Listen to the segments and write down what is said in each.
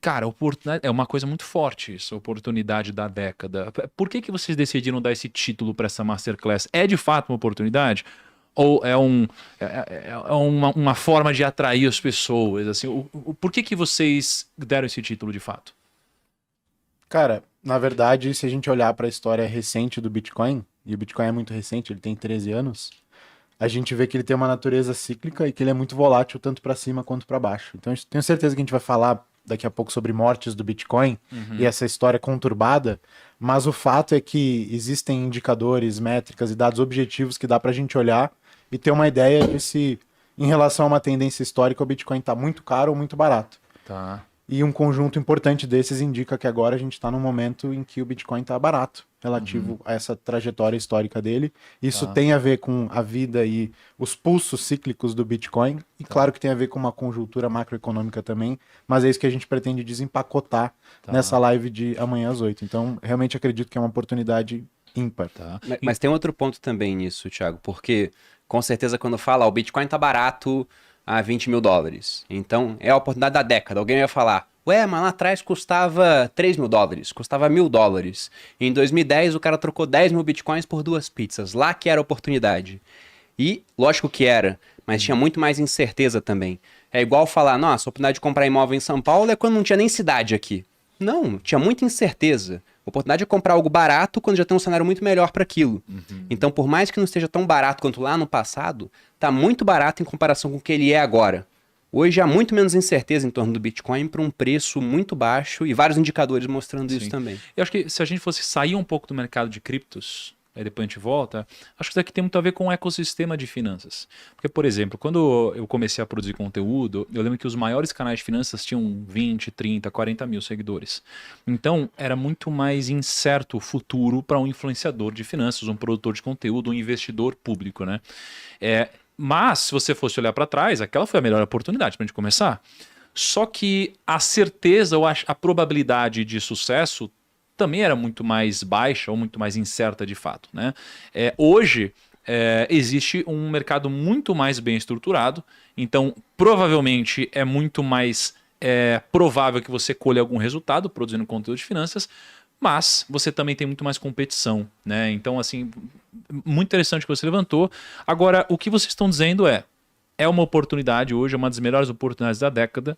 cara, oportunidade é uma coisa muito forte isso, oportunidade da década. Por que que vocês decidiram dar esse título para essa Masterclass? É de fato uma oportunidade? Ou uma forma de atrair as pessoas? Assim, por que que vocês deram esse título de fato? Cara, na verdade, se a gente olhar para a história recente do Bitcoin, e o Bitcoin é muito recente, ele tem 13 anos, a gente vê que ele tem uma natureza cíclica e que ele é muito volátil tanto para cima quanto para baixo. Então, eu tenho certeza que a gente vai falar daqui a pouco sobre mortes do Bitcoin e essa história conturbada, mas o fato é que existem indicadores, métricas e dados objetivos que dá para a gente olhar e ter uma ideia de se, em relação a uma tendência histórica, o Bitcoin está muito caro ou muito barato. Tá. E um conjunto importante desses indica que agora a gente está num momento em que o Bitcoin está barato, relativo a essa trajetória histórica dele. Isso Tá. tem a ver com a vida e os pulsos cíclicos do Bitcoin, e claro que tem a ver com uma conjuntura macroeconômica também, mas é isso que a gente pretende desempacotar nessa Tá. live de amanhã às 8. Então, realmente acredito que é uma oportunidade ímpar. Tá. Mas tem outro ponto também nisso, Thiago, porque com certeza quando fala, o Bitcoin tá barato a $20 mil. Então é a oportunidade da década. Alguém vai falar, ué, mas lá atrás custava $3 mil, custava $1.000. Em 2010 o cara trocou 10 mil Bitcoins por 2 pizzas. Lá que era a oportunidade. E lógico que era, mas tinha muito mais incerteza também. É igual falar, nossa, a oportunidade de comprar imóvel em São Paulo é quando não tinha nem cidade aqui. Não, tinha muita incerteza. Oportunidade de comprar algo barato quando já tem um cenário muito melhor para aquilo. Então, por mais que não esteja tão barato quanto lá no passado, tá muito barato em comparação com o que ele é agora. Hoje há muito menos incerteza em torno do Bitcoin para um preço muito baixo e vários indicadores mostrando isso Sim. também. Eu acho que se a gente fosse sair um pouco do mercado de criptos, aí depois a gente volta, acho que isso aqui tem muito a ver com o ecossistema de finanças. Porque, por exemplo, quando eu comecei a produzir conteúdo, eu lembro que os maiores canais de finanças tinham 20, 30, 40 mil seguidores. Então, era muito mais incerto o futuro para um influenciador de finanças, um produtor de conteúdo, um investidor público, né? Mas, se você fosse olhar para trás, aquela foi a melhor oportunidade para a gente começar. Só que a certeza ou a probabilidade de sucesso também era muito mais baixa ou muito mais incerta de fato, né? Hoje existe um mercado muito mais bem estruturado, então provavelmente é muito mais provável que você colhe algum resultado produzindo conteúdo de finanças, mas você também tem muito mais competição, né? Então, assim, muito interessante o que você levantou. Agora, o que vocês estão dizendo é uma oportunidade hoje, é uma das melhores oportunidades da década,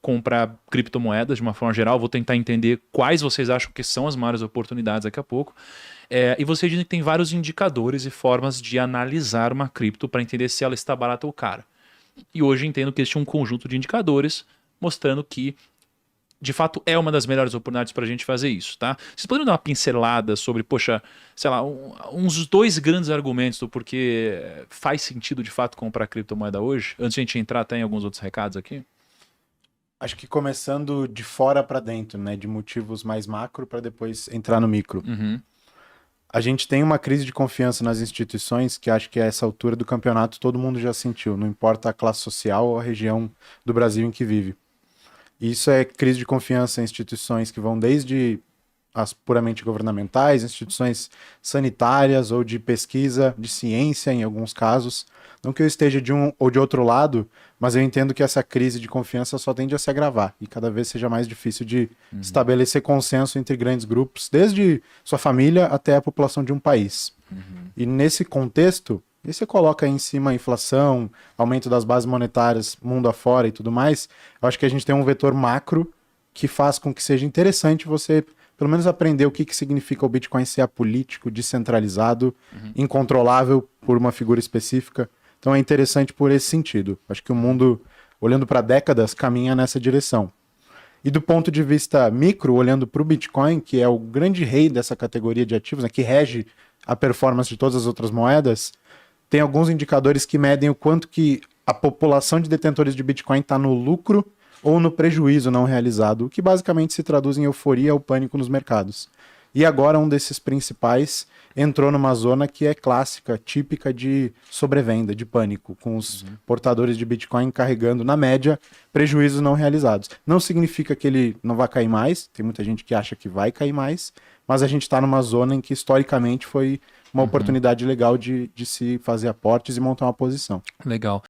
comprar criptomoedas de uma forma geral. Vou tentar entender quais vocês acham que são as maiores oportunidades daqui a pouco. E vocês dizem que tem vários indicadores e formas de analisar uma cripto para entender se ela está barata ou cara. E hoje entendo que existe um conjunto de indicadores mostrando que de fato é uma das melhores oportunidades para a gente fazer isso, tá? Vocês poderiam dar uma pincelada sobre, poxa, sei lá, uns dois grandes argumentos do porquê faz sentido de fato comprar criptomoeda hoje, antes de a gente entrar até em alguns outros recados aqui? Acho que começando de fora para dentro, né, de motivos mais macro para depois entrar no micro. A gente tem uma crise de confiança nas instituições que acho que a essa altura do campeonato todo mundo já sentiu, não importa a classe social ou a região do Brasil em que vive. Isso é crise de confiança em instituições que vão desde as puramente governamentais, instituições sanitárias ou de pesquisa, de ciência em alguns casos. Não que eu esteja de um ou de outro lado, mas eu entendo que essa crise de confiança só tende a se agravar e cada vez seja mais difícil de estabelecer consenso entre grandes grupos, desde sua família até a população de um país. E nesse contexto, e você coloca aí em cima a inflação, aumento das bases monetárias mundo afora e tudo mais, eu acho que a gente tem um vetor macro que faz com que seja interessante você pelo menos aprender o que significa o Bitcoin ser apolítico, descentralizado, incontrolável por uma figura específica. Então é interessante por esse sentido. Acho que o mundo, olhando para décadas, caminha nessa direção. E do ponto de vista micro, olhando para o Bitcoin, que é o grande rei dessa categoria de ativos, né, que rege a performance de todas as outras moedas, tem alguns indicadores que medem o quanto que a população de detentores de Bitcoin está no lucro ou no prejuízo não realizado, o que basicamente se traduz em euforia ou pânico nos mercados. E agora um desses principais entrou numa zona que é clássica, típica de sobrevenda, de pânico, com os portadores de Bitcoin carregando, na média, prejuízos não realizados. Não significa que ele não vai cair mais, tem muita gente que acha que vai cair mais, mas a gente está numa zona em que historicamente foi uma oportunidade legal de se fazer aportes e montar uma posição. Legal.